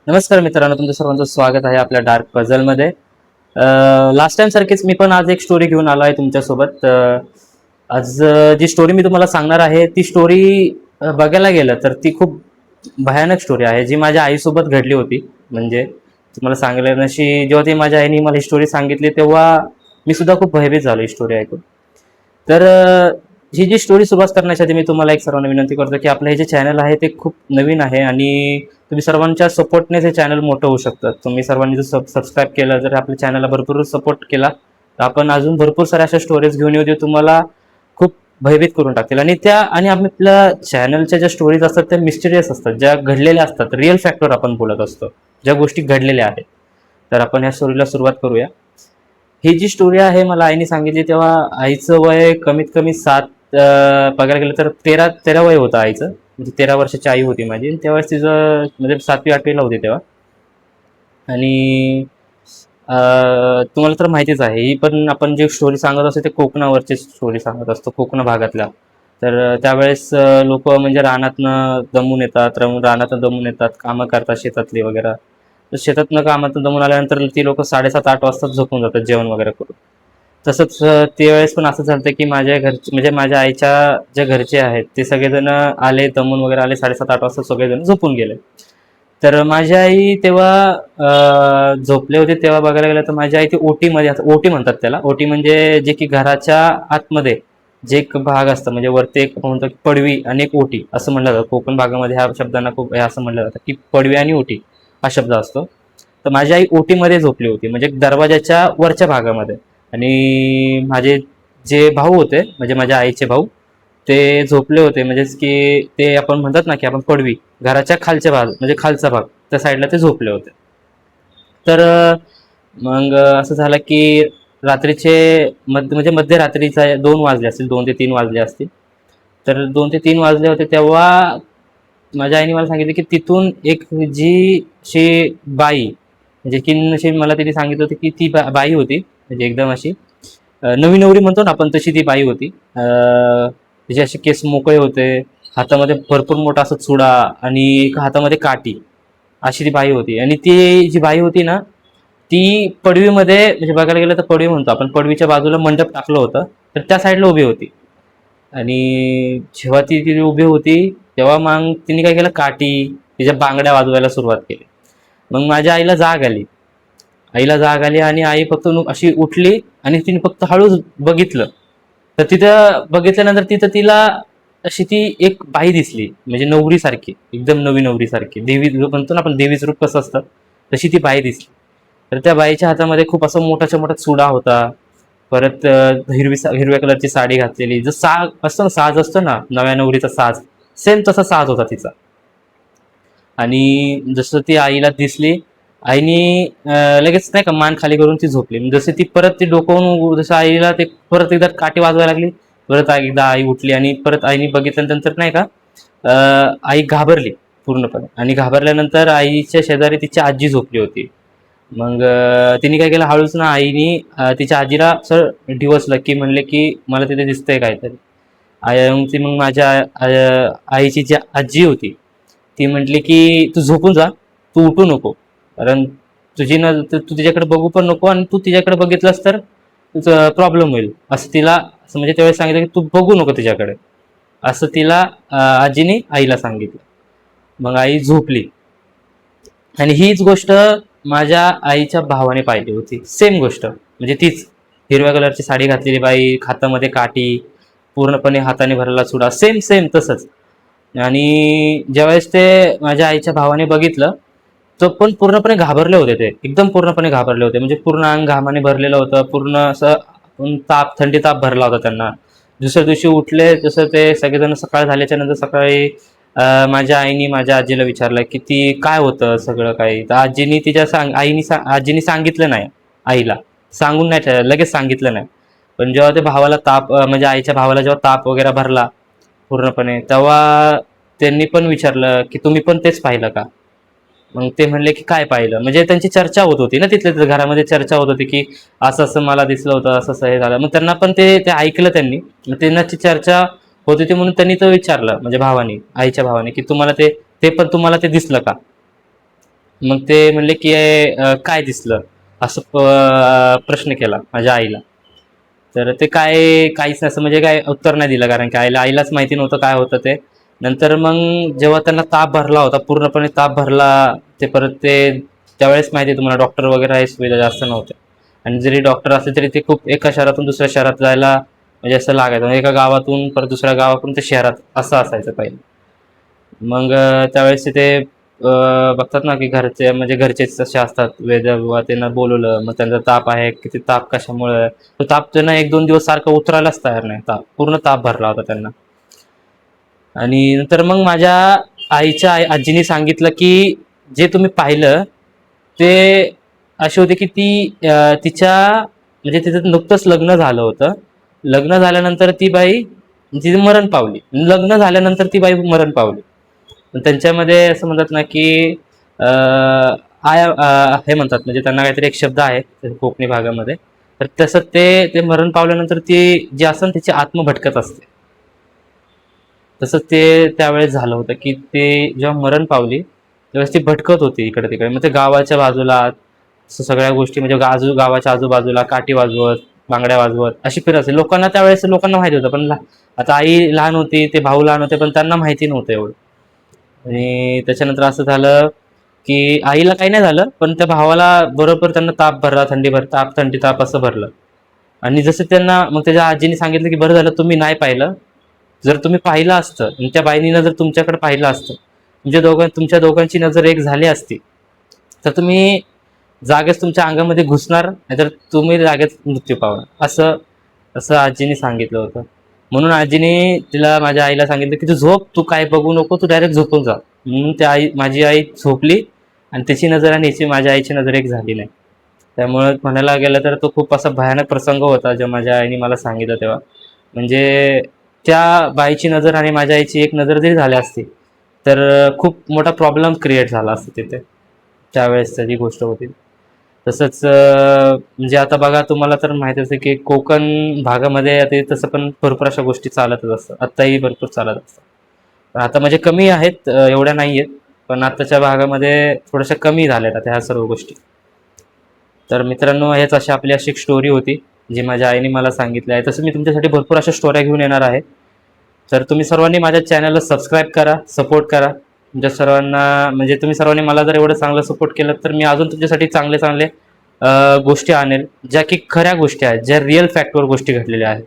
नमस्कार मित्रांनो, तुमचं सर्वांचं स्वागत आहे आपल्या डार्क पझलमध्ये. लास्ट टाइम सारखीच मी पण आज एक स्टोरी घेऊन आलो आहे तुमच्यासोबत. आज जी स्टोरी मी तुम्हाला सांगणार आहे ती स्टोरी बघायला गेलं तर ती खूप भयानक स्टोरी आहे, जी माझ्या आईसोबत घडली होती. म्हणजे तुम्हाला सांगल्या नशी जेव्हा ती माझ्या आईने मला ही स्टोरी सांगितली तेव्हा मी सुद्धा खूप भयभीत झालो ही स्टोरी ऐकून. तर ही जी स्टोरी सुरुवात करण्यासाठी मी तुम्हाला एक सर्वांना विनंती करतो की आपलं हे जे चॅनल आहे ते खूप नवीन आहे आणि तुम्ही सर्वांच्या सपोर्टनेच हे चॅनल मोठं होऊ शकतं. तुम्ही सर्वांनी जर सबस्क्राईब केलं, जर आपल्या चॅनलला भरपूर सपोर्ट केला तर आपण अजून भरपूर साऱ्या अशा स्टोरीज घेऊन येऊ जे तुम्हाला खूप भयभीत करून टाकतील. आणि आपल्या चॅनलच्या ज्या स्टोरीज असतात त्या मिस्टिरियस असतात, ज्या घडलेल्या असतात, रिअल फॅक्टर आपण बोलत असतो, ज्या गोष्टी घडलेल्या आहेत. तर आपण ह्या स्टोरीला सुरुवात करूया. ही जी स्टोरी आहे मला आईने सांगितली तेव्हा आईचं वय कमीत कमी बघायला गेलं तर तेरा तेरा वय होतं आईचं. म्हणजे 13 वर्षाची आई होती माझी. त्यावेळेस तिचं म्हणजे 7वी-8वीला होती तेव्हा. आणि तुम्हाला तर माहितीच आहे, ही पण आपण जे स्टोरी सांगत असतो ते कोकणावरची स्टोरी सांगत असतो, कोकण भागातल्या. तर त्यावेळेस लोक म्हणजे रानातनं दमून येतात, रानातनं दमून येतात, कामं करतात शेतातली वगैरे. तर शेतातनं कामातून दमून आल्यानंतर ती लोक 7:30-8 वाजता झोपून जातात जेवण वगैरे करून. तसंच त्यावेळेस पण असं झालं की माझ्या घरचे म्हणजे माझ्या आईच्या जे घरचे आहेत ते सगळेजण आले, दमून वगैरे आले, 7:30-8 वाजता सगळेजण झोपून गेले. तर माझी आई तेव्हा झोपले होते तेव्हा बघायला गेलं तर माझी आई ती ओटीमध्ये, ओटी म्हणतात त्याला. ओटी म्हणजे जे की घराच्या आतमध्ये जे एक भाग असतं, म्हणजे वरती एक म्हणतो की पडवी आणि एक ओटी असं म्हणलं जातं. कोकण भागामध्ये ह्या शब्दांना खूप हे असं म्हणलं जातं की पडवी आणि ओटी हा शब्द असतो. तर माझी आई ओटीमध्ये झोपली होती, म्हणजे दरवाजाच्या वरच्या भागामध्ये. आणि माझे जे भाऊ होते, म्हणजे माझ्या आईचे भाऊ, ते झोपले होते. म्हणजेच की ते आपण म्हणतात ना की आपण पडवी, घराच्या खालच्या भाग म्हणजे खालचा भाग त्या साईडला ते झोपले होते. तर मग असं झालं की रात्रीचे म्हणजे मध्यरात्रीचा 2 वाजले असतील, 2 ते 3 वाजले असतील. तर 2 ते 3 वाजले होते तेव्हा माझ्या आईने मला सांगितलं की तिथून एक जी अशी बाई, म्हणजे की अशी मला तिने सांगितलं होतं की ती बाई होती, म्हणजे एकदम अशी नवी नवरी म्हणतो ना आपण, तशी ती बाई होती. तिचे असे केस मोकळे होते, हातामध्ये भरपूर मोठा असा चुडा आणि एका हातामध्ये काठी, अशी ती बाई होती. आणि ती जी बाई होती ना, ती पडवीमध्ये, म्हणजे बघायला गेलं तर पडवी म्हणतो आपण, पडवीच्या बाजूला मंडप टाकलं होतं, तर त्या साईडला उभी होती. आणि जेव्हा ती तिथे उभी होती तेव्हा मग तिने काय केलं, काठी तिच्या बांगड्या वाजवायला सुरुवात केली. मग माझ्या आईला जाग आली आणि आई फक्त अशी उठली आणि तिने फक्त हळूच बघितलं. तर तिथं बघितल्यानंतर तिथं तिला अशी ती एक बाई दिसली, म्हणजे नवरीसारखी, एकदम नवी नवरीसारखी, देवी म्हणतो ना आपण, देवीचं रूप कसं असतं तशी ती बाई दिसली. तर त्या बाईच्या हातामध्ये खूप असा मोठाच्या मोठा चुडा होता. परत हिरव्या कलरची साडी घातलेली, जो साज असतो ना, साज असतो ना नव्या नवरीचा साज, सेम तसा साज होता तिचा. आणि जसं ती आईला दिसली, आईनी लगेच नाही का मान खाली करून ती झोपली. जसे ती परत ती डोकावून जसं आईला ते परत एकदा काठी वाजवायला लागली, परत एकदा आई उठली आणि परत आईने बघितल्यानंतर नाही का आई घाबरली पूर्णपणे. आणि घाबरल्यानंतर आईच्या शेजारी तिची आजी झोपली होती. मग तिने काय केलं, हळूच ना आईनी तिच्या आजीला असं डिवचलं की म्हणले की मला तिथे दिसतंय काहीतरी. मग माझ्या आईची जी आजी होती ती म्हटली की तू झोपून जा, तू उठू नको, कारण तू तिच्याकडे बघू पण नको आणि तू तिच्याकडे बघितलंस तर तुझं प्रॉब्लेम होईल, असं तिला, असं म्हणजे त्यावेळेस सांगितलं की तू बघू नको तिच्याकडे, असं तिला आजीने आईला सांगितलं. मग आई झोपली. आणि हीच गोष्ट माझ्या आईच्या भावाने पाहिली होती, सेम गोष्ट, म्हणजे तीच हिरव्या कलरची साडी घातलेली बाई, हातामध्ये काठी, पूर्णपणे हाताने भरलेला चुडा, सेम सेम तसंच. आणि ज्यावेळेस ते माझ्या आईच्या भावाने बघितलं, तो पण पूर्णपणे घाबरले होते, ते एकदम पूर्णपणे घाबरले होते, म्हणजे पूर्ण अंग घामाने भरलेलं होतं, पूर्ण असं थंडी ताप भरला होता त्यांना. दुसऱ्या दिवशी उठले जसं ते सगळेजण, सकाळ झाल्याच्या नंतर सकाळी माझ्या आईने माझ्या आजीला विचारलं की ती काय होतं सगळं काही. तर आजीनी आजीनी सांगितलं नाही आईला, सांगून नाही लगेच सांगितलं नाही. पण जेव्हा ते भावाला ताप म्हणजे आईच्या भावाला जेव्हा ताप वगैरे भरला पूर्णपणे, तेव्हा त्यांनी पण विचारलं की तुम्ही पण तेच पाहिलं का. मग ते म्हणले की काय पाहिलं, म्हणजे त्यांची चर्चा होत होती ना, तिथल्या घरामध्ये चर्चा होत होती की असं असं मला दिसलं होतं, असं असं हे झालं. मग त्यांना पण ते ऐकलं त्यांनी. मग त्यांची चर्चा होत होती म्हणून त्यांनी तो विचारलं, म्हणजे भावानी, आईच्या भावाने, की तुम्हाला ते ते पण तुम्हाला ते दिसलं का. मग ते म्हणले की काय दिसलं असं प्रश्न केला माझ्या आईला. तर ते काहीच नाही असं म्हणजे काय उत्तर नाही दिलं, कारण की आईलाच माहिती नव्हतं काय होतं ते. नंतर मग जेव्हा त्यांना ताप भरला होता, पूर्णपणे ताप भरला, ते परत ते त्यावेळेस माहिती आहे तुम्हाला डॉक्टर वगैरे हे सुविधा जास्त नव्हत्या. आणि जरी डॉक्टर असले तरी ते खूप एका शहरातून दुसऱ्या शहरात जायला म्हणजे असं लागायचं, म्हणजे एका गावातून परत दुसऱ्या गावातून ते शहरात असं असायचं पहिले. मग त्यावेळेस ते बघतात ना की घरचे म्हणजे घरचेच तसे असतात, वेद बुवा त्यांना बोलवलं, मग त्यांचा ताप आहे, किती ताप कशामुळे, तो ताप त्यांना 1-2 दिवस सारखं उतरायलाच तयार नाही, ताप पूर्ण ताप भरला होता त्यांना. आणि नंतर मग माझ्या आईच्या आजीने सांगितलं की जे तुम्ही पाहिलं ते अशी होती की ती तिच्या म्हणजे तिचं नुकतंच लग्न झालं होतं. लग्न झाल्यानंतर ती बाई तिची मरण पावली. लग्न झाल्यानंतर ती बाई मरण पावली. पण त्यांच्यामध्ये असं म्हणतात ना की हे म्हणतात, म्हणजे त्यांना काहीतरी एक शब्द आहे कोकणी भागामध्ये. तर तसं ते ते मरण पावल्यानंतर ती जी असं तिची आत्मा भटकत असते. तसं ते त्यावेळेस झालं होतं की ते जेव्हा मरण पावली त्यावेळेस ती भटकत होती इकडे तिकडे. मग ते गावाच्या बाजूला सगळ्या गोष्टी म्हणजे गावाच्या आजूबाजूला काठी वाजवत, बांगड्या वाजवत अशी फिरत असते. त्यावेळेस लोकांना माहिती होतं, पण आता आई लहान होती, ते भाऊ लहान होते, पण त्यांना माहिती नव्हतं एवढं. आणि त्याच्यानंतर असं झालं की आईला काही नाही झालं, पण त्या भावाला बरोबर त्यांना ताप भरला, थंडी ताप असं भरलं. आणि जसं त्यांना मग त्याच्या आजीने सांगितलं की बरं झालं तुम्ही नाही पाहिलं. जर तुम्ही पाहिलं असतं आणि त्या बाईनीनं जर तुमच्याकडे पाहिलं असतं, तुमच्या दोघांची नजर एक झाली असती, तर तुम्ही जागेच तुमच्या अंगामध्ये घुसणार, नाहीतर तुम्ही जागेच मृत्यू पावणार, असं असं आजीने सांगितलं होतं. म्हणून आजीने माझ्या आईला सांगितलं की तू झोप, तू काय बघू नको, तू डायरेक्ट झोपून जा. म्हणून माझी आई झोपली आणि तिची नजर आणि माझ्या आईची नजर एक झाली नाही. त्यामुळे म्हणायला गेलं तर तो खूप असा भयानक प्रसंग होता जेव्हा माझ्या आईने मला सांगितलं तेव्हा. म्हणजे त्या बाईची नजर आणि माझ्या आईची एक नजर जरी झाली असती तर खूप मोठा प्रॉब्लेम क्रिएट झाला असता तिथे. त्यावेळेस जी गोष्ट होती. तसंच म्हणजे आता बघा तुम्हाला तर माहिती असेल की कोकण भागामध्ये आता तसं पण भरपूर अशा गोष्टी चालतच असतात. आत्ताही भरपूर चालत असतात. पण आता म्हणजे कमी आहेत, एवढ्या नाही आहेत. पण आत्ताच्या भागामध्ये थोड्याशा कमी झाल्यात आता ह्या सर्व गोष्टी. तर मित्रांनो, हेच आपली अशी एक स्टोरी होती, जी माझ्या आईने मला सांगितली आहे. तसं मी तुमच्यासाठी भरपूर अशा स्टोऱ्या घेऊन येणार आहे. तर तुम्ही सर्वांनी माझ्या चॅनलला सबस्क्राईब करा, सपोर्ट करा. तुमच्या सर्वांना म्हणजे तुम्ही सर्वांनी मला जर एवढं चांगलं सपोर्ट केलं तर मी अजून तुमच्यासाठी चांगले चांगले गोष्टी आणेल, ज्या की खऱ्या गोष्टी आहेत, ज्या रिअल फॅक्टवर गोष्टी घडलेल्या आहेत.